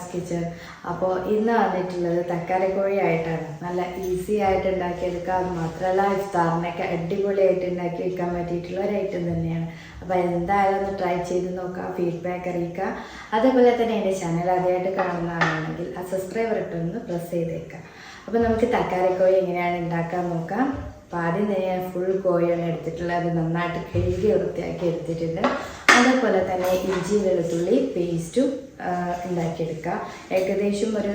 ഷീമാസ് kitchen. അപ്പോൾ ഇന്ന് വന്നിട്ടുള്ളത് തക്കാളിക്കോഴി ആയിട്ടാണ്. നല്ല ഈസി ആയിട്ട് ഉണ്ടാക്കിയെടുക്കുക. അത് മാത്രമല്ല ഇഫ്താറിനൊക്കെ അടിപൊളിയായിട്ട് ഉണ്ടാക്കി വെക്കാൻ പറ്റിയിട്ടുള്ള ഒരു ഐറ്റം തന്നെയാണ്. അപ്പോൾ എന്തായാലും ഒന്ന് ട്രൈ ചെയ്ത് നോക്കുക, ഫീഡ്ബാക്ക് അറിയിക്കുക. അതേപോലെ തന്നെ എൻ്റെ ചാനൽ ആദ്യമായിട്ട് കാണുന്നതാണെങ്കിൽ ആ സബ്സ്ക്രൈബർ ഇട്ടൊന്ന് പ്രസ് ചെയ്തേക്കുക. അപ്പോൾ നമുക്ക് തക്കാളിക്കോഴി എങ്ങനെയാണ് ഉണ്ടാക്കാൻ നോക്കാം. അപ്പോൾ ആദ്യം തന്നെ ഞാൻ ഫുൾ കോഴിയാണ് എടുത്തിട്ടുള്ളത്. അത് നന്നായിട്ട് കഴുകി വൃത്തിയാക്കി എടുത്തിട്ടുണ്ട്. അതേപോലെ തന്നെ ഇഞ്ചി വെളുത്തുള്ളി പേസ്റ്റും ഉണ്ടാക്കിയെടുക്കുക. ഏകദേശം ഒരു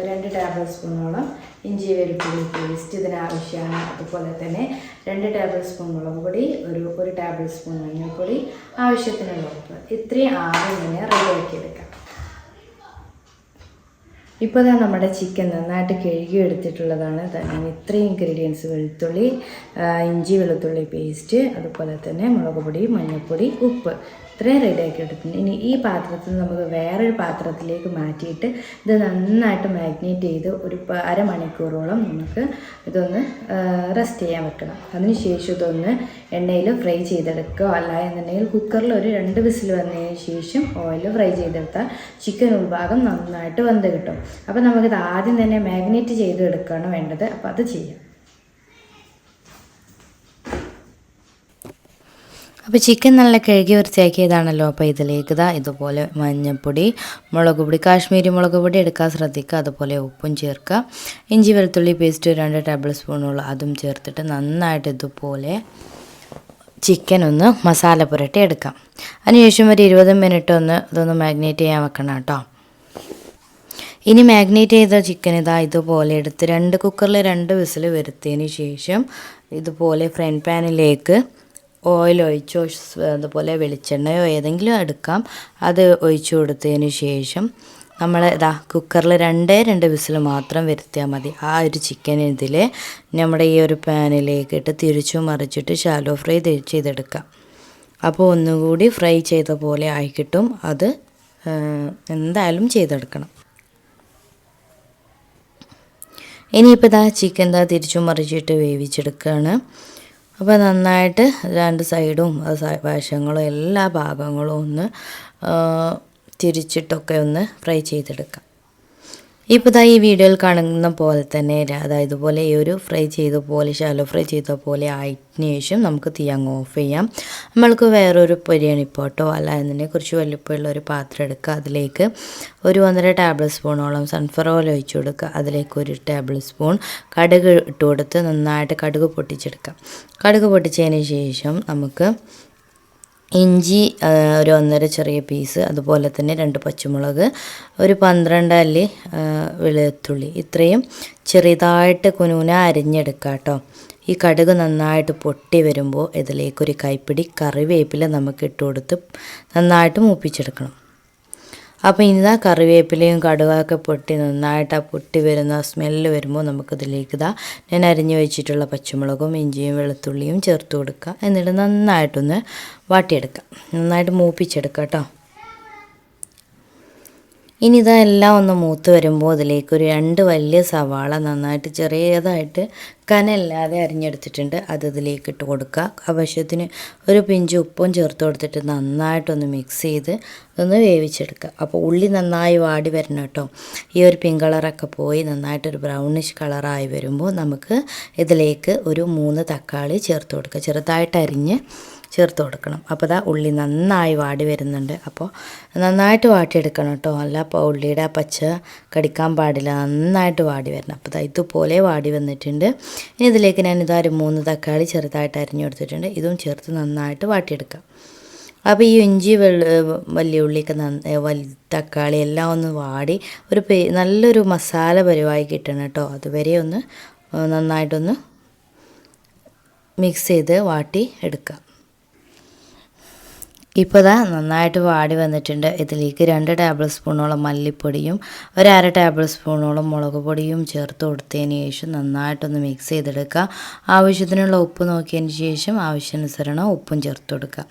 2 ടേബിൾ സ്പൂണോളം ഇഞ്ചി വെളുത്തുള്ളി പേസ്റ്റ് ഇതിനാവശ്യമാണ്. അതുപോലെ തന്നെ 2 ടേബിൾ സ്പൂൺ മുളക് പൊടി, ഒരു ടേബിൾ സ്പൂൺ മഞ്ഞൾപ്പൊടി, ആവശ്യത്തിനുള്ള ഉപ്പ്. ഇത്രയും ആദ്യം തന്നെ റെഡിയാക്കിയെടുക്കാം. ഇപ്പോൾ തന്നെ നമ്മുടെ ചിക്കൻ നന്നായിട്ട് കഴുകി എടുത്തിട്ടുള്ളതാണ്. ഞാൻ ഇത്രയും ഇൻഗ്രീഡിയൻസ് വെളുത്തുള്ളി, ഇഞ്ചി വെളുത്തുള്ളി പേസ്റ്റ്, അതുപോലെ തന്നെ മുളക് പൊടി, മഞ്ഞൾപ്പൊടി, ഉപ്പ് ഇത്രയും റെഡിയാക്കി എടുത്തിട്ടുണ്ട്. ഇനി ഈ പാത്രത്തിൽ നമുക്ക് വേറൊരു പാത്രത്തിലേക്ക് മാറ്റിയിട്ട് ഇത് നന്നായിട്ട് മാഗ്നേറ്റ് ചെയ്ത് ഒരു അരമണിക്കൂറോളം നമുക്ക് ഇതൊന്ന് റെസ്റ്റ് ചെയ്യാൻ വെക്കണം. അതിനുശേഷം ഇതൊന്ന് എണ്ണയിൽ ഫ്രൈ ചെയ്തെടുക്കുക. അല്ല എന്നുണ്ടെങ്കിൽ കുക്കറിൽ ഒരു 2 വിസിൽ വന്നതിന് ശേഷം ഓയിൽ ഫ്രൈ ചെയ്തെടുത്താൽ ചിക്കൻ ഉൾഭാഗം നന്നായിട്ട് വെന്ത് കിട്ടും. അപ്പോൾ നമുക്കിത് ആദ്യം തന്നെ മാഗ്നേറ്റ് ചെയ്ത് എടുക്കുകയാണ് വേണ്ടത്. അപ്പോൾ അത് ചെയ്യാം. അപ്പോൾ ചിക്കൻ നല്ല കഴുകി വൃത്തിയാക്കിയതാണല്ലോ. അപ്പോൾ ഇതിലേക്ക് ഇതുപോലെ മഞ്ഞൾപ്പൊടി, മുളക് പൊടി, കാശ്മീരി മുളക് പൊടി എടുക്കാൻ ശ്രദ്ധിക്കുക. അതുപോലെ ഉപ്പും ചേർക്കുക. ഇഞ്ചി വെളുത്തുള്ളി പേസ്റ്റ് 2 ടേബിൾ സ്പൂണുള്ള അതും ചേർത്തിട്ട് നന്നായിട്ട് ഇതുപോലെ ചിക്കൻ ഒന്ന് മസാല പുരട്ടി എടുക്കാം. അതിനുശേഷം ഒരു 20 മിനിറ്റ് ഇതൊന്ന് മാഗ്നേറ്റ് ചെയ്യാൻ വെക്കണം കേട്ടോ. ഇനി മാഗ്നേറ്റ് ചെയ്ത ചിക്കൻ ഇതുപോലെ എടുത്ത് കുക്കറിൽ 2 വിസിൽ വരുത്തിയതിന് ശേഷം ഇതുപോലെ ഫ്രൈ പാനിലേക്ക് ഓയിൽ ഒഴിച്ചോ അതുപോലെ വെളിച്ചെണ്ണയോ ഏതെങ്കിലും എടുക്കാം. അത് ഒഴിച്ചു കൊടുത്തതിന് ശേഷം നമ്മൾ കുക്കറിൽ 2 വിസിൽ മാത്രം വരുത്തിയാൽ മതി. ആ ഒരു ചിക്കൻ ഇതിൽ നമ്മുടെ ഈ ഒരു പാനിലേക്ക് ഇട്ട് തിരിച്ചു മറിച്ചിട്ട് ഷാലോ ഫ്രൈ ചെയ്തെടുക്കാം. അപ്പോൾ ഒന്നുകൂടി ഫ്രൈ ചെയ്ത പോലെ ആയി കിട്ടും. അത് എന്തായാലും ചെയ്തെടുക്കണം. ഇനിയിപ്പോൾ ചിക്കൻ തിരിച്ചു മറിച്ചിട്ട് വേവിച്ചെടുക്കുകയാണ്. അപ്പോൾ നന്നായിട്ട് 2 സൈഡും വശങ്ങളും എല്ലാ ഭാഗങ്ങളും ഒന്ന് തിരിച്ചിട്ടൊക്കെ ഒന്ന് ഫ്രൈ ചെയ്തെടുക്കാം. ഇപ്പോൾ ഈ വീഡിയോയിൽ കാണുന്ന പോലെ തന്നെ ഇതുപോലെ ഈ ഒരു ഫ്രൈ ചെയ്ത പോലെ ഷാലോ ഫ്രൈ ചെയ്ത പോലെ ആയതിനു ശേഷം നമുക്ക് തീ അങ്ങ് ഓഫ് ചെയ്യാം. നമ്മൾക്ക് വേറൊരു ബിരിയാണിപ്പോട്ടോ അല്ല എന്നതിനെ കുറിച്ച് വലിപ്പമുള്ള ഒരു പാത്രം എടുക്കുക. അതിലേക്ക് ഒരു 1.5 ടേബിൾ സ്പൂണോളം സൺഫ്ലവർ ഓയിൽ ഒഴിച്ചു കൊടുക്കുക. അതിലേക്ക് 1 ടേബിൾ സ്പൂൺ കടുക് ഇട്ട് കൊടുത്ത് നന്നായിട്ട് കടുക് പൊട്ടിച്ചെടുക്കാം. കടുക് പൊട്ടിച്ചതിന് ശേഷം നമുക്ക് ഇഞ്ചി ഒരു 1.5 ചെറിയ പീസ്, അതുപോലെ തന്നെ 2 പച്ചമുളക്, ഒരു 12 അല്ലി വെളുത്തുള്ളി ഇത്രയും ചെറുതായിട്ട് കുനുകുന അരിഞ്ഞെടുക്കുക കേട്ടോ. ഈ കടുക് നന്നായിട്ട് പൊട്ടി വരുമ്പോൾ ഇതിലേക്കൊരു കൈപ്പിടി കറിവേപ്പില നമുക്ക് ഇട്ട് കൊടുത്ത് നന്നായിട്ട് മൂപ്പിച്ചെടുക്കണം. അപ്പോൾ ഇനി കറിവേപ്പിലയും കടുകൊക്കെ പൊട്ടി നന്നായിട്ട് പൊട്ടി വരുന്ന സ്മെല്ല് വരുമ്പോൾ നമുക്കിതിലേക്ക് ഞാൻ അരിഞ്ഞു വെച്ചിട്ടുള്ള പച്ചമുളകും ഇഞ്ചിയും വെളുത്തുള്ളിയും ചേർത്ത് കൊടുക്കുക. എന്നിട്ട് നന്നായിട്ടൊന്ന് വാട്ടിയെടുക്കുക, നന്നായിട്ട് മൂപ്പിച്ചെടുക്കുക കേട്ടോ. ഇനി എല്ലാം ഒന്ന് മൂത്ത് വരുമ്പോൾ അതിലേക്ക് ഒരു 2 വലിയ സവാള നന്നായിട്ട് ചെറിയതായിട്ട് കനല്ലാതെ അരിഞ്ഞെടുത്തിട്ടുണ്ട്. അത് ഇതിലേക്ക് ഇട്ട് കൊടുക്കുക. ആവശ്യത്തിന് ഒരു പിഞ്ച് ഉപ്പും ചേർത്ത് കൊടുത്തിട്ട് നന്നായിട്ടൊന്ന് മിക്സ് ചെയ്ത് ഒന്ന് വേവിച്ചെടുക്കുക. അപ്പോൾ ഉള്ളി നന്നായി വാടി വരണം കേട്ടോ. ഈ ഒരു പിങ്ക് കളറൊക്കെ പോയി നന്നായിട്ടൊരു ബ്രൗണിഷ് കളറായി വരുമ്പോൾ നമുക്ക് ഇതിലേക്ക് ഒരു 3 തക്കാളി ചേർത്ത് കൊടുക്കുക. ചെറുതായിട്ട് അരിഞ്ഞ് ചേർത്ത് കൊടുക്കണം. അപ്പോൾ ഉള്ളി നന്നായി വാടി വരുന്നുണ്ട്. അപ്പോൾ നന്നായിട്ട് വാട്ടിയെടുക്കണം കേട്ടോ. അല്ല അപ്പോൾ ഉള്ളിയുടെ പച്ച കടിക്കാൻ പാടില്ല, നന്നായിട്ട് വാടി വരണം. അപ്പോൾ ഇതുപോലെ വാടി വന്നിട്ടുണ്ട്. ഇനി ഇതിലേക്ക് ഞാൻ ഒരു 3 തക്കാളി ചെറുതായിട്ട് അരിഞ്ഞു കൊടുത്തിട്ടുണ്ട്. ഇതും ചേർത്ത് നന്നായിട്ട് വാട്ടിയെടുക്കാം. അപ്പോൾ ഈ ഇഞ്ചി വലിയ ഉള്ളിയൊക്കെ തക്കാളി എല്ലാം ഒന്ന് വാടി ഒരു നല്ലൊരു മസാല പരിവായി കിട്ടണം കേട്ടോ. അതുവരെ ഒന്ന് നന്നായിട്ടൊന്ന് മിക്സ് ചെയ്ത് വാട്ടി എടുക്കാം. ഇപ്പോൾ നന്നായിട്ട് വാടി വന്നിട്ടുണ്ട്. ഇതിലേക്ക് 2 ടേബിൾ സ്പൂണോളം മല്ലിപ്പൊടിയും ഒരു 1/2 ടേബിൾ സ്പൂണോളം മുളക് പൊടിയും ചേർത്ത് കൊടുത്തതിന് ശേഷം നന്നായിട്ടൊന്ന് മിക്സ് ചെയ്തെടുക്കുക. ആവശ്യത്തിനുള്ള ഉപ്പ് നോക്കിയതിന് ശേഷം ആവശ്യാനുസരണം ഉപ്പും ചേർത്ത് കൊടുക്കുക.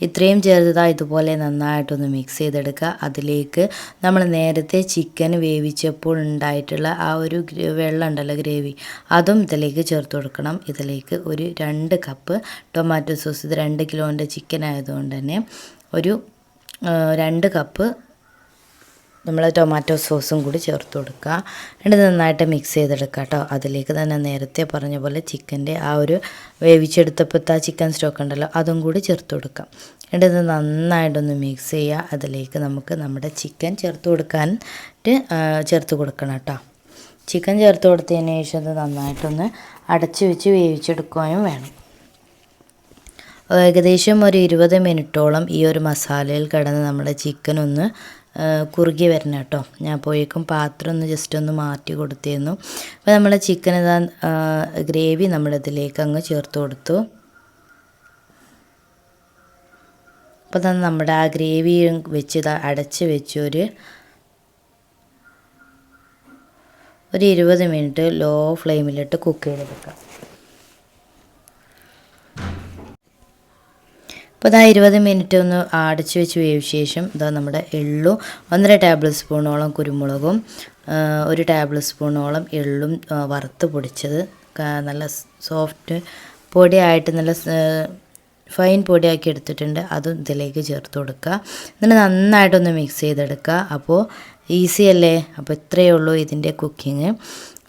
ഇത്രയും ചേർത്ത് ഇതുപോലെ നന്നായിട്ടൊന്ന് മിക്സ് ചെയ്തെടുക്കുക. അതിലേക്ക് നമ്മൾ നേരത്തെ ചിക്കൻ വേവിച്ചപ്പോൾ ഉണ്ടായിട്ടുള്ള ആ ഒരു വെള്ളം ഉണ്ടല്ലോ, ഗ്രേവി, അതും ഇതിലേക്ക് ചേർത്ത് കൊടുക്കണം. ഇതിലേക്ക് ഒരു 2 കപ്പ് ടൊമാറ്റോ സോസ്, ഇത് 2 കിലോൻ്റെ ചിക്കൻ ആയതുകൊണ്ട് തന്നെ ഒരു 2 കപ്പ് നമ്മൾ ടൊമാറ്റോ സോസും കൂടി ചേർത്ത് കൊടുക്കുക. എന്നിട്ട് നന്നായിട്ട് മിക്സ് ചെയ്തെടുക്കുക കേട്ടോ. അതിലേക്ക് തന്നെ നേരത്തെ പറഞ്ഞ പോലെ ചിക്കൻ്റെ ആ ഒരു വേവിച്ചെടുത്തപ്പോഴത്തെ ആ ചിക്കൻ സ്റ്റോക്ക് ഉണ്ടല്ലോ അതും കൂടി ചേർത്ത് കൊടുക്കാം. എന്നിട്ട് ഇത് നന്നായിട്ടൊന്ന് മിക്സ് ചെയ്യുക. അതിലേക്ക് നമുക്ക് നമ്മുടെ ചിക്കൻ ചേർത്ത് കൊടുക്കണം കേട്ടോ. ചിക്കൻ ചേർത്ത് കൊടുത്തതിന് ശേഷം ഇത് നന്നായിട്ടൊന്ന് അടച്ച് വെച്ച് വേവിച്ചെടുക്കുകയും വേണം. ഏകദേശം ഒരു 20 മിനിറ്റോളം ഈ ഒരു മസാലയിൽ കിടന്ന് നമ്മുടെ ചിക്കൻ ഒന്ന് കുറുകി വരണം കേട്ടോ. ഞാൻ പോയേക്കും പാത്രം ഒന്ന് ജസ്റ്റ് ഒന്ന് മാറ്റി കൊടുത്തിരുന്നു. അപ്പോൾ നമ്മുടെ ചിക്കൻ ഇതാ ഗ്രേവി നമ്മളിതിലേക്ക് അങ്ങ് ചേർത്ത് കൊടുത്തു. അപ്പോൾ തന്നെ നമ്മുടെ ആ ഗ്രേവി വെച്ച് ഇതാ അടച്ച് വെച്ച് ഒരു 20 മിനിറ്റ് ലോ ഫ്ലെയിമിലിട്ട് കുക്ക് ചെയ്തെടുക്കാം. അപ്പോൾ ഇതാ 20 മിനിറ്റ് ഒന്ന് അടച്ച് വെച്ച് വേവിച്ച ശേഷം ഇതാ നമ്മുടെ എള്ളും 1.5 ടേബിൾ സ്പൂണോളം കുരുമുളകും 1 ടേബിൾ സ്പൂണോളം എള്ളും വറുത്ത് പൊടിച്ചത് നല്ല സോഫ്റ്റ് പൊടിയായിട്ട് നല്ല ഫൈൻ പൊടിയാക്കി എടുത്തിട്ടുണ്ട്. അതും ഇതിലേക്ക് ചേർത്ത് കൊടുക്കുക. എന്നിട്ട് നന്നായിട്ടൊന്ന് മിക്സ് ചെയ്തെടുക്കുക. അപ്പോൾ ഈസി അല്ലേ? അപ്പോൾ ഇത്രയേ ഉള്ളൂ ഇതിൻ്റെ കുക്കിങ്.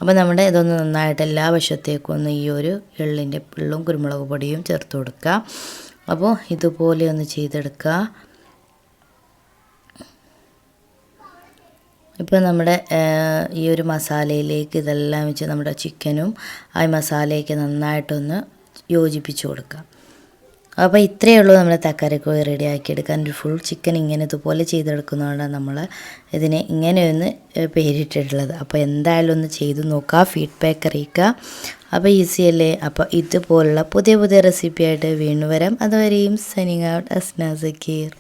അപ്പോൾ നമ്മുടെ ഇതൊന്ന് നന്നായിട്ട് എല്ലാ വശത്തേക്കും ഒന്ന് ഈ ഒരു എള്ളും കുരുമുളക് പൊടിയും ചേർത്ത് കൊടുക്കുക. അപ്പോൾ ഇതുപോലെ ഒന്ന് ചെയ്തെടുക്കുക. ഇപ്പോൾ നമ്മുടെ ഈ ഒരു മസാലയിലേക്ക് ഇതെല്ലാം വെച്ച് നമ്മുടെ ചിക്കനും ആ മസാലയ്ക്ക് നന്നായിട്ടൊന്ന് യോജിപ്പിച്ച് കൊടുക്കുക. അപ്പോൾ ഇത്രയേ ഉള്ളൂ നമ്മുടെ തക്കാളിക്കോഴി റെഡിയാക്കി എടുക്കാൻ. ഒരു ഫുൾ ചിക്കൻ ഇങ്ങനെ ഇതുപോലെ ചെയ്തെടുക്കുന്നതുകൊണ്ടാണ് നമ്മൾ ഇതിനെ ഇങ്ങനെയൊന്ന് പേരിട്ടിട്ടുള്ളത്. അപ്പോൾ എന്തായാലും ഒന്ന് ചെയ്ത് നോക്കുക, ഫീഡ്ബാക്ക് അറിയിക്കുക. അപ്പോൾ ഈസി അല്ലേ? അപ്പോൾ ഇതുപോലുള്ള പുതിയ റെസിപ്പി ആയിട്ട് വീണ്ടും വരാം. അതുവരെയും സൈനിങ് ഔട്ട് അസ്ന സക്കീർ.